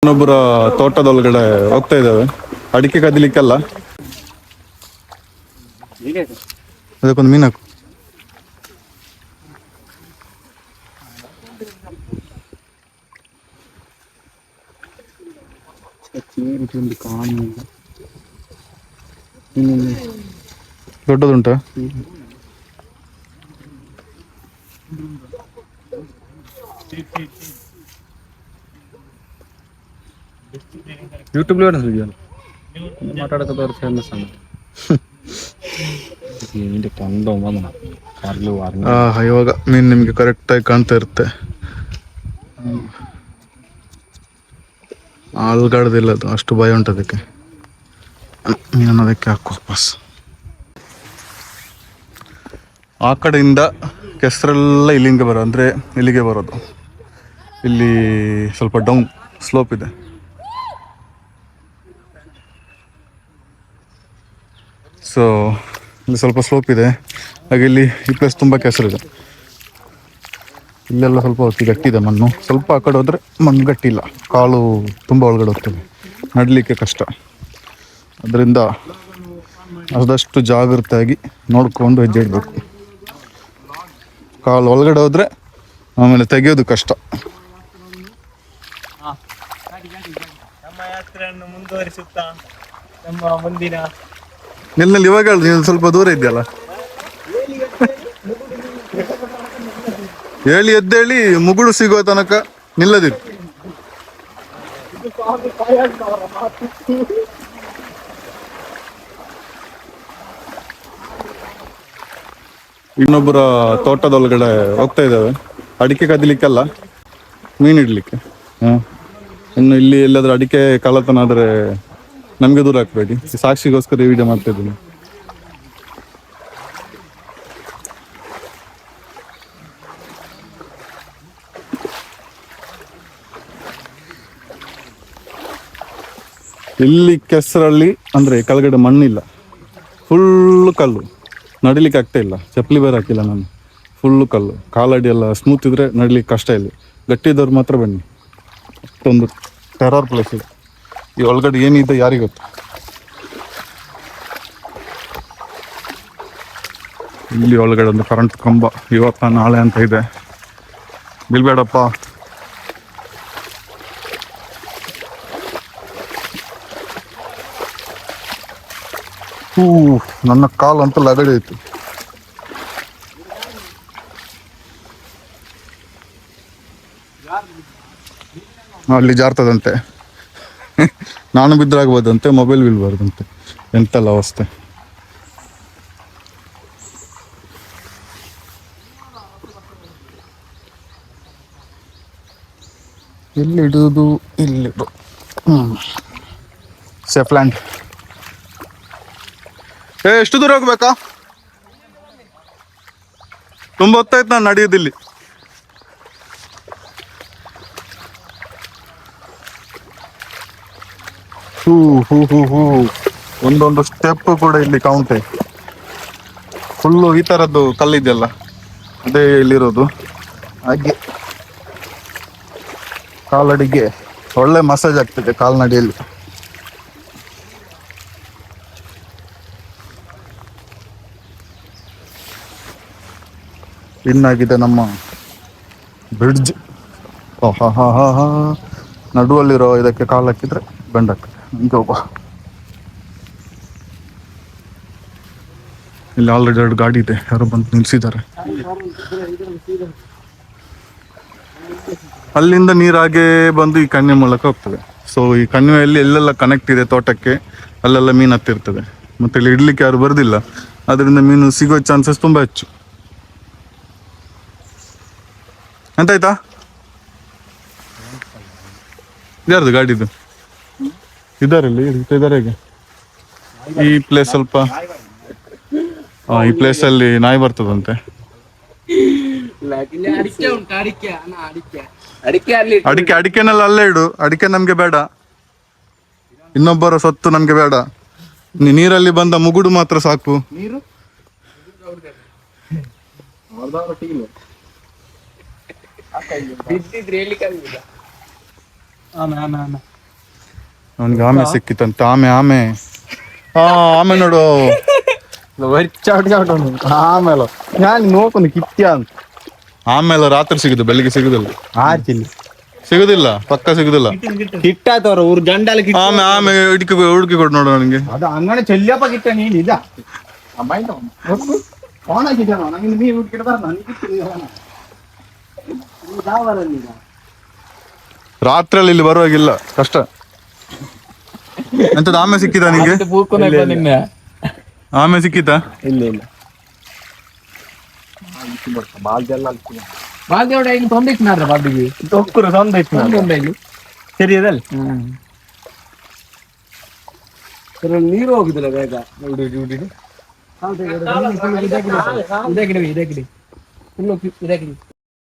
ಇನ್ನೊಬ್ಬರ ತೋಟದೊಳಗಡೆ ಹೋಗ್ತಾ ಇದ್ದಾವೆ. ಅಡಿಕೆ ಕದಿಲಿಕ್ಕೆಲ್ಲ ಅದಕ್ಕೊಂದು ಮೀನು ಹಾಕು. ದೊಡ್ಡದುಂಟ. ಯೂಟ್ಯೂಬ್ ಮಾತಾಡೋದು ಫೇಮಸ್ ಇವಾಗ ಮೀನು ನಿಮ್ಗೆ ಕರೆಕ್ಟ್ ಆಗಿ ಕಾಣ್ತಾ ಇರುತ್ತೆ. ಆಲ್ಗಾಡ್ದಿಲ್ಲ, ಅದು ಅಷ್ಟು ಭಯ ಉಂಟು ಅದಕ್ಕೆ. ಮೀನನ್ನು ಅದಕ್ಕೆ ಹಾಕು ವಾಪಸ್. ಆ ಕಡೆಯಿಂದ ಕೆಸರೆಲ್ಲ ಇಲ್ಲಿಂದ ಅಂದರೆ ಇಲ್ಲಿಗೆ ಬರೋದು. ಇಲ್ಲಿ ಸ್ವಲ್ಪ ಡೌನ್ ಸ್ಲೋಪ್ ಇದೆ. ಸೊ ಇಲ್ಲಿ ಸ್ವಲ್ಪ ಸ್ಲೋಪ್ ಇದೆ, ಹಾಗೆ ಇಲ್ಲಿ ಈ ಪ್ಲೇಸ್ ತುಂಬ ಕೆಸರಿದೆ. ಇಲ್ಲೆಲ್ಲ ಸ್ವಲ್ಪ ಹೊತ್ತು ಗಟ್ಟಿದೆ ಮಣ್ಣು. ಸ್ವಲ್ಪ ಆ ಕಡೆ ಹೋದರೆ ಮಣ್ಣು ಗಟ್ಟಿಲ್ಲ, ಕಾಲು ತುಂಬ ಒಳಗಡೆ ಹೋಗ್ತದೆ, ನಡಲಿಕ್ಕೆ ಕಷ್ಟ. ಅದರಿಂದ ಆದಷ್ಟು ಜಾಗೃತೆಯಾಗಿ ನೋಡ್ಕೊಂಡು ಹೆಜ್ಜೆ ಇಡಬೇಕು. ಕಾಲು ಒಳಗಡೆ ಹೋದರೆ ಆಮೇಲೆ ತೆಗೆಯೋದು ಕಷ್ಟ. ನಮ್ಮ ಯಾತ್ರೆಯನ್ನು ಮುಂದುವರಿಸುತ್ತಾ ನಮ್ಮ ಮುಂದಿನ ನಿನ್ನಲ್ಲಿ ಇವಾಗ ನೀನು ಸ್ವಲ್ಪ ದೂರ ಇದೆಯಲ್ಲ, ಹೇಳಿ ಎದ್ದೇಳಿ ಮುಗುಳು ಸಿಗೋ ತನಕ ನಿಲ್ಲದಿತ್ತು. ಇನ್ನೊಬ್ಬರ ತೋಟದೊಳಗಡೆ ಹೋಗ್ತಾ ಇದ್ದಾವೆ. ಅಡಿಕೆ ಕದಿಲಿಕ್ಕೆಲ್ಲ, ಮೀನು ಇಡ್ಲಿಕ್ಕೆ. ಇನ್ನು ಇಲ್ಲಿ ಎಲ್ಲಾದ್ರೂ ಅಡಿಕೆ ಕಳ್ಳತನ ಆದರೆ ನಮಗೆ ದೂರ ಹಾಕ್ಬೇಡಿ, ಸಾಕ್ಷಿಗೋಸ್ಕರ ಈ ವಿಡಿಯೋ ಮಾಡ್ತಾ ಇದ್ದೀನಿ. ಇಲ್ಲಿ ಕೆಸರಲ್ಲಿ ಅಂದರೆ ಕೆಳಗಡೆ ಮಣ್ಣಿಲ್ಲ, ಫುಲ್ಲು ಕಲ್ಲು, ನಡಿಲಿಕ್ಕೆ ಆಗ್ತಾ ಇಲ್ಲ. ಚಪ್ಪಲಿ ಬೇರೆ ಹಾಕಿಲ್ಲ ನಾನು, ಫುಲ್ಲು ಕಲ್ಲು. ಕಾಲಡಿ ಎಲ್ಲ ಸ್ಮೂತ್ ಇದ್ರೆ ನಡಿಲಿಕ್ಕೆ ಕಷ್ಟ. ಇಲ್ಲಿ ಗಟ್ಟಿದ್ದವ್ರು ಮಾತ್ರ ಬನ್ನಿ. ಅಷ್ಟೊಂದು ಟೆರರ್ ಪ್ಲೇಸ್ ಇದೆ. ಈ ಒಳಗಡೆ ಏನಿದೆ ಯಾರಿಗೊತ್ತು. ಇಲ್ಲಿ ಒಳಗಡೆ ಒಂದು ಕರೆಂಟ್ ಕಂಬ ಇವತ್ತ ನಾಳೆ ಅಂತ ಇದೆ. ಬೀಳ್ಬೇಡಪ್ಪ. ನನ್ನ ಕಾಲು ಅಂತೂ ಲಗಡಿ ಆಯ್ತು. ಅಲ್ಲಿ ಜಾರ್ತದಂತೆ, ನಾನು ಬಿದ್ದರಾಗ್ಬೋದಂತೆ, ಮೊಬೈಲ್ ಬೀಳ್ಬಾರ್ದಂತೆ. ಎಂತೆಲ್ಲ ಅವಸ್ಥೆ. ಇಲ್ಲಿಡುವುದು ಇಲ್ಲಿಡು. Safe land. ಎಷ್ಟು ದೂರ ಹೋಗ್ಬೇಕಾ? ತುಂಬ ಹೊತ್ತಾಯ್ತು ನಾನು ನಡೆಯೋದಿಲ್ಲಿ. ಒಂದೊಂದು ಸ್ಟೆಪ್ ಕೂಡ ಇಲ್ಲಿ ಕೌಂಟೆ. ಫುಲ್ಲು ಈ ಥರದ್ದು ಕಲ್ಲಿದೆಯಲ್ಲ, ಅದೇ ಇಲ್ಲಿರೋದು. ಹಾಗೆ ಕಾಲಡಿಗೆ ಒಳ್ಳೆ ಮಸಾಜ್ ಆಗ್ತಿದೆ ಕಾಲ್ನಡಿಯಲ್ಲಿ. ಇನ್ನಾಗಿದೆ ನಮ್ಮ ಬ್ರಿಡ್ಜ್. ನಡುವಲ್ಲಿರೋ ಇದಕ್ಕೆ ಕಾಲು ಹಾಕಿದ್ರೆ ಬೆಂಡಕ್ಕೆ ಹಿಂಗೆ ಹೋಗುವ. ಇಲ್ಲಿ ಆಲ್ರೆಡಿ 2 ಗಾಡಿ ಇದೆ, ಯಾರೋ ಬಂದು ನಿಲ್ಸಿದ್ದಾರೆ. ಅಲ್ಲಿಂದ ನೀರಾಗೆ ಬಂದು ಈ ಕನ್ಯೆ ಮೂಲಕ ಹೋಗ್ತದೆ. ಸೊ ಈ ಕನ್ಯೆಯಲ್ಲಿ ಎಲ್ಲೆಲ್ಲ ಕನೆಕ್ಟ್ ಇದೆ ತೋಟಕ್ಕೆ, ಅಲ್ಲೆಲ್ಲ ಮೀನು ಹತ್ತಿರ್ತದೆ. ಮತ್ತೆ ಇಲ್ಲಿ ಇಡ್ಲಿಕ್ಕೆ ಯಾರು ಬರೋದಿಲ್ಲ, ಅದರಿಂದ ಮೀನು ಸಿಗೋ ಚಾನ್ಸಸ್ ತುಂಬ ಹೆಚ್ಚು. ಎಂತಾಯ್ತಾ? ಯಾರ್ದು ಗಾಡಿದು? ಇದ್ದಾರೆ ಹೇಗೆ ಈ ಪ್ಲೇಸ್ ಸ್ವಲ್ಪ ಈ ಪ್ಲೇಸ್ ಅಲ್ಲಿ ನಾಯಿ ಬರ್ತದಂತೆ. ಅಡಿಕೆನೆಲ್ಲ ಅಲ್ಲೇ ಇಡು. ಅಡಿಕೆ ನಮ್ಗೆ ಬೇಡ, ಇನ್ನೊಬ್ಬರ ಸೊತ್ತು ನಮ್ಗೆ ಬೇಡ. ನೀರಲ್ಲಿ ಬಂದ ಮುಗುಡು ಮಾತ್ರ ಸಾಕು. ಅವನಿಗೆ ಆಮೆ ಸಿಕ್ಕಿತ್ತಂತೆ. ಆಮೆ ಆಮೆ ನೋಡು ಆಮೇಲೆ ನಾನು ನೋಕೊಂಡು ಕಿತ್ಯ ಅಂತ ಆಮೇಲೆ ರಾತ್ರಿ ಸಿಗುದು, ಬೆಳಿಗ್ಗೆ ಸಿಗುದಿಲ್ಲ. ಸಿಗುದಿಲ್ಲ, ಪಕ್ಕ ಸಿಗುದಿಲ್ಲ. ಕಿಟ್ಟಾತವ್ರ ಊರ್ ಗಂಡಲ್ಲಿ ಕಿಟ್ಟ ಆಮೆ ಹುಡುಕಿ ಕೊಡು ನೋಡು ನನಗೆ. ಅದು ಅಂಗಡಿ ಚೆಲ್ಲಪ್ಪ ಕಿಟ್ಟ ನೀನು ಇದ ರಾತ್ರಿಯಲ್ಲಿ ಇಲ್ಲಿ ಬರುವಾಗಿಲ್ಲ, ಕಷ್ಟ. ಎಂತದ ಆಮೆ ಸಿಕ್ಕಿದ ನಿಂಗೆ? ಆಮೆ ಸಿಕ್ಕಿತಾ? ಇಲ್ಲ ಇಲ್ಲ ಬಾಲ್ದೇವಡ ಇಲ್ಲಿ ತೊಂದಿಟ್ನಾರ ಬಾಬಿಗೆ ತೊಕ್ಕುರು ತೊಂದಿಟ್ಟು ಸರಿಯದಲ್ಲ. ನೀರು ಹೋಗುದಿಲ್ಲ ಬೇಗ. ಇದೇ ಗಿಡ ಫುಲ್ಲು ಇದೇ ಗಿಡ